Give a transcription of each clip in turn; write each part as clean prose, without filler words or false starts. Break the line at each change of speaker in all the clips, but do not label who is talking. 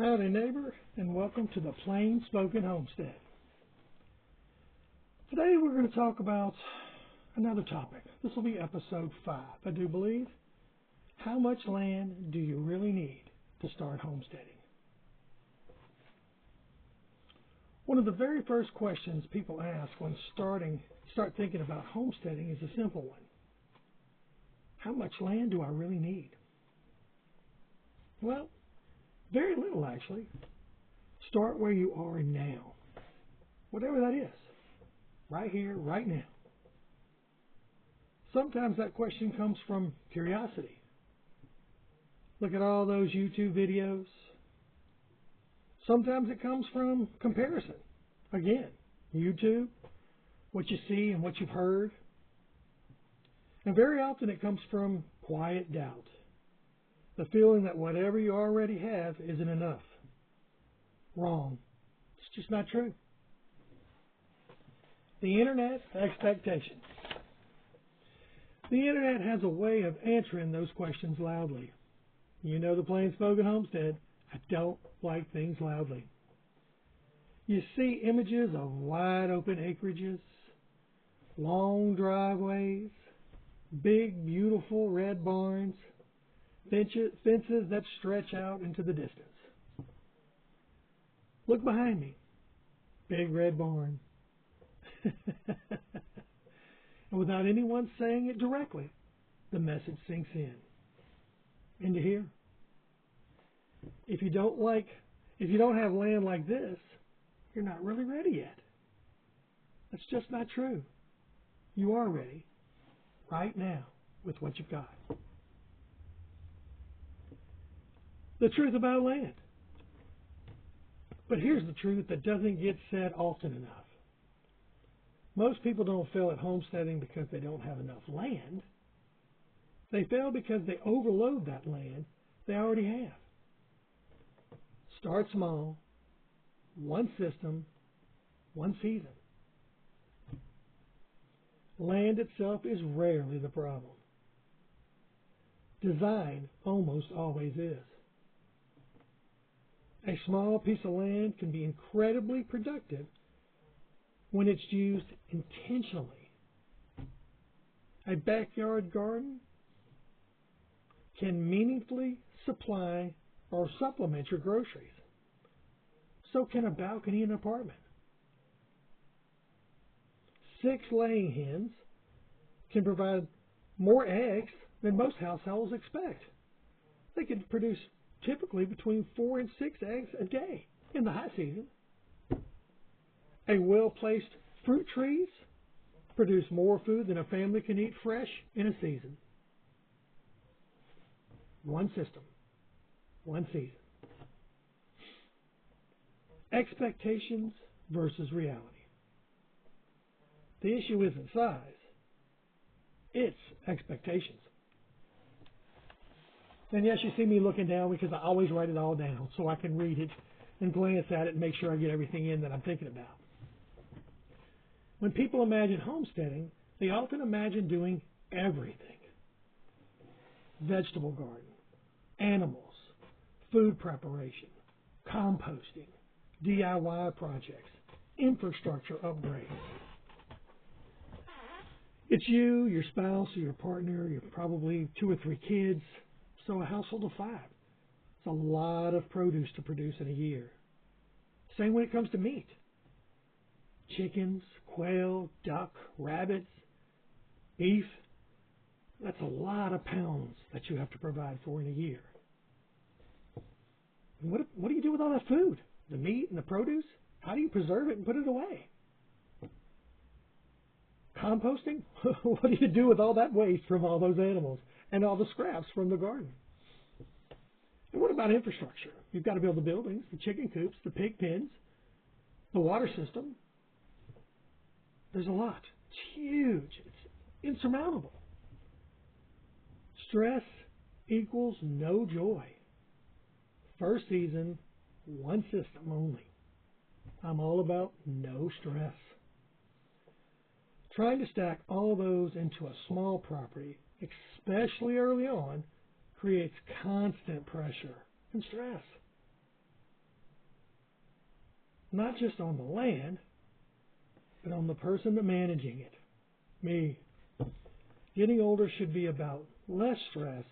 Howdy neighbor, and welcome to the Plain Spoken Homestead. Today we're going to talk about another topic. This will be episode 5, I do believe. How much land do you really need to start homesteading? One of the very first questions people ask when start thinking about homesteading is a simple one. How much land do I really need? Well, very little actually. Start where you are now. Whatever that is. Right here, right now. Sometimes that question comes from curiosity. Look at all those YouTube videos. Sometimes it comes from comparison. Again, YouTube, what you see and what you've heard. And very often it comes from quiet doubt. The feeling that whatever you already have isn't enough. Wrong. It's just not true. The Internet expectations. The Internet has a way of answering those questions loudly. You know the Plain Spoken Homestead. I don't like things loudly. You see images of wide open acreages, long driveways, big beautiful red barns, fences that stretch out into the distance. Look behind me. Big red barn. And without anyone saying it directly, the message sinks in. Into here. If you don't have land like this, you're not really ready yet. That's just not true. You are ready right now with what you've got. The truth about land. But here's the truth that doesn't get said often enough. Most people don't fail at homesteading because they don't have enough land. They fail because they overload that land they already have. Start small, one system, one season. Land itself is rarely the problem. Design almost always is. A small piece of land can be incredibly productive when it's used intentionally. A backyard garden can meaningfully supply or supplement your groceries. So can a balcony in an apartment. 6 laying hens can provide more eggs than most households expect. They can produce typically between 4 and 6 eggs a day in the high season. A well-placed fruit trees produce more food than a family can eat fresh in a season. One system, one season. Expectations versus reality. The issue isn't size, it's expectations. And yes, you see me looking down because I always write it all down so I can read it and glance at it and make sure I get everything in that I'm thinking about. When people imagine homesteading, they often imagine doing everything. Vegetable garden, animals, food preparation, composting, DIY projects, infrastructure upgrades. It's you, your spouse, or your partner, you're probably 2 or 3 kids, so a household of 5. It's a lot of produce to produce in a year. Same when it comes to meat. Chickens, quail, duck, rabbits, beef. That's a lot of pounds that you have to provide for in a year. And what do you do with all that food? The meat and the produce? How do you preserve it and put it away? Composting? What do you do with all that waste from all those animals and all the scraps from the garden? And what about infrastructure? You've got to build the buildings, the chicken coops, the pig pens, the water system. There's a lot. It's huge. It's insurmountable. Stress equals no joy. First season, one system only. I'm all about no stress. Trying to stack all those into a small property, especially early on, creates constant pressure and stress. not just on the land, but on the person managing it, me. Getting older should be about less stress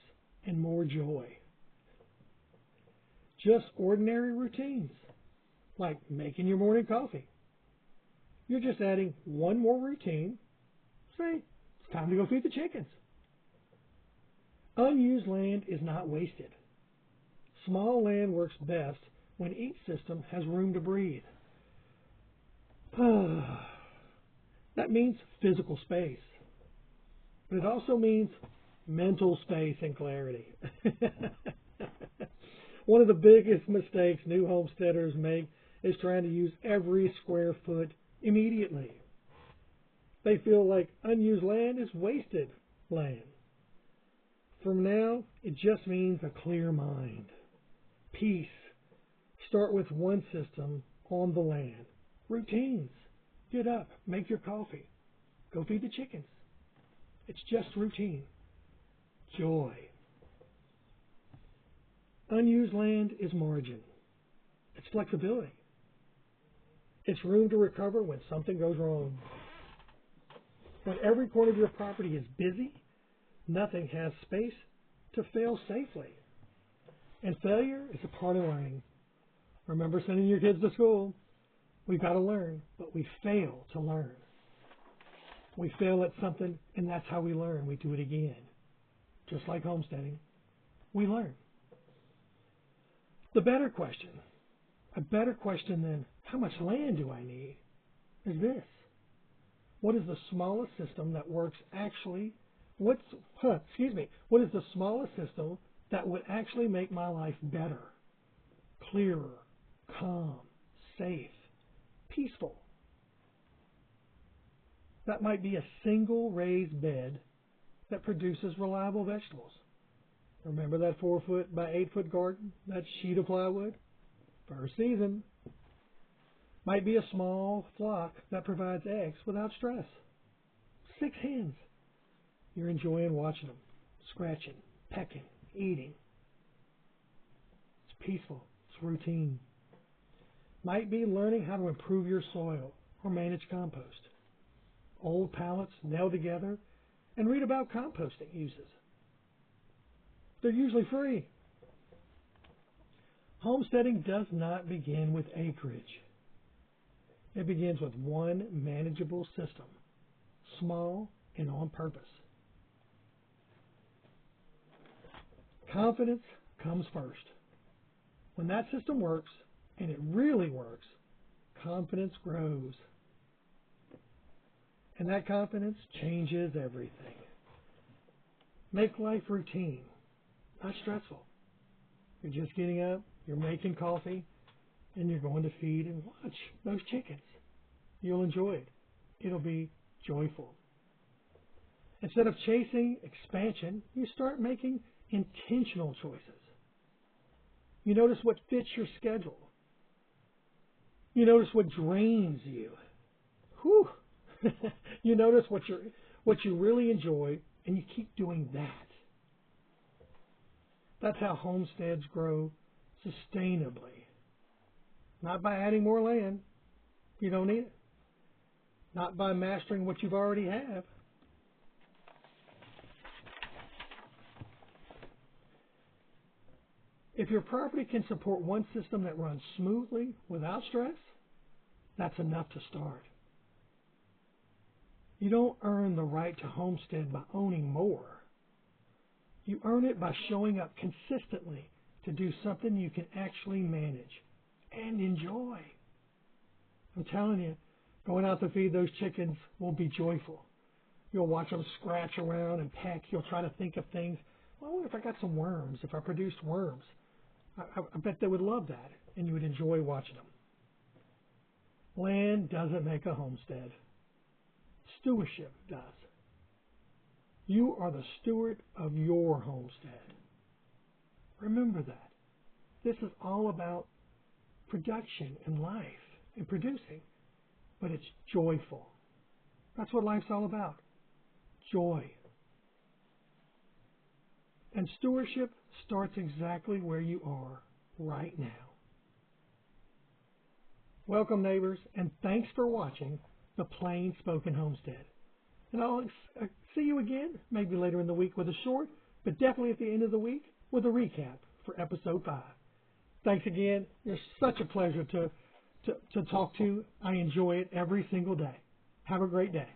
and more joy. Just ordinary routines, like making your morning coffee. You're just adding one more routine. Say, it's time to go feed the chickens. Unused land is not wasted. Small land works best when each system has room to breathe. That means physical space. But it also means mental space and clarity. One of the biggest mistakes new homesteaders make is trying to use every square foot immediately. They feel like unused land is wasted land. From now, it just means a clear mind. Peace. Start with one system on the land. Routines. Get up, make your coffee, go feed the chickens. It's just routine. Joy. Unused land is margin. It's flexibility. It's room to recover when something goes wrong. When every corner of your property is busy, nothing has space to fail safely. And failure is a part of learning. Remember sending your kids to school. We've got to learn, but we fail to learn. We fail at something, and that's how we learn. We do it again. Just like homesteading, we learn. A better question than how much land do I need, is this. What is the smallest system that works actually? What is the smallest system that would actually make my life better, clearer, calm, safe, peaceful? That might be a single raised bed that produces reliable vegetables. Remember that 4-foot by 8-foot garden, that sheet of plywood? First season. Might be a small flock that provides eggs without stress. 6 hens. You're enjoying watching them, scratching, pecking, eating. It's peaceful. It's routine. Might be learning how to improve your soil or manage compost. Old pallets nailed together, and read about composting uses. They're usually free. Homesteading does not begin with acreage. It begins with one manageable system, small and on purpose. Confidence comes first. When that system works, and it really works, confidence grows. And that confidence changes everything. Make life routine, not stressful. You're just getting up, you're making coffee, and you're going to feed and watch those chickens. You'll enjoy it. It'll be joyful. Instead of chasing expansion, you start making intentional choices. You notice what fits your schedule. You notice what drains you. Whew. You notice what you really enjoy, and you keep doing that. That's how homesteads grow sustainably. Not by adding more land. You don't need it. Not by mastering what you already have. If your property can support one system that runs smoothly without stress, that's enough to start. You don't earn the right to homestead by owning more. You earn it by showing up consistently to do something you can actually manage and enjoy. I'm telling you, going out to feed those chickens will be joyful. You'll watch them scratch around and peck. You'll try to think of things. Well, I wonder if I got some worms, if I produced worms. I bet they would love that, and you would enjoy watching them. Land doesn't make a homestead. Stewardship does. You are the steward of your homestead. Remember that. This is all about production and life and producing, but it's joyful. That's what life's all about. Joy. And stewardship starts exactly where you are right now. Welcome, neighbors, and thanks for watching The Plain Spoken Homestead. And I'll see you again, maybe later in the week with a short, but definitely at the end of the week with a recap for episode 5. Thanks again. You're such a pleasure to talk to. I enjoy it every single day. Have a great day.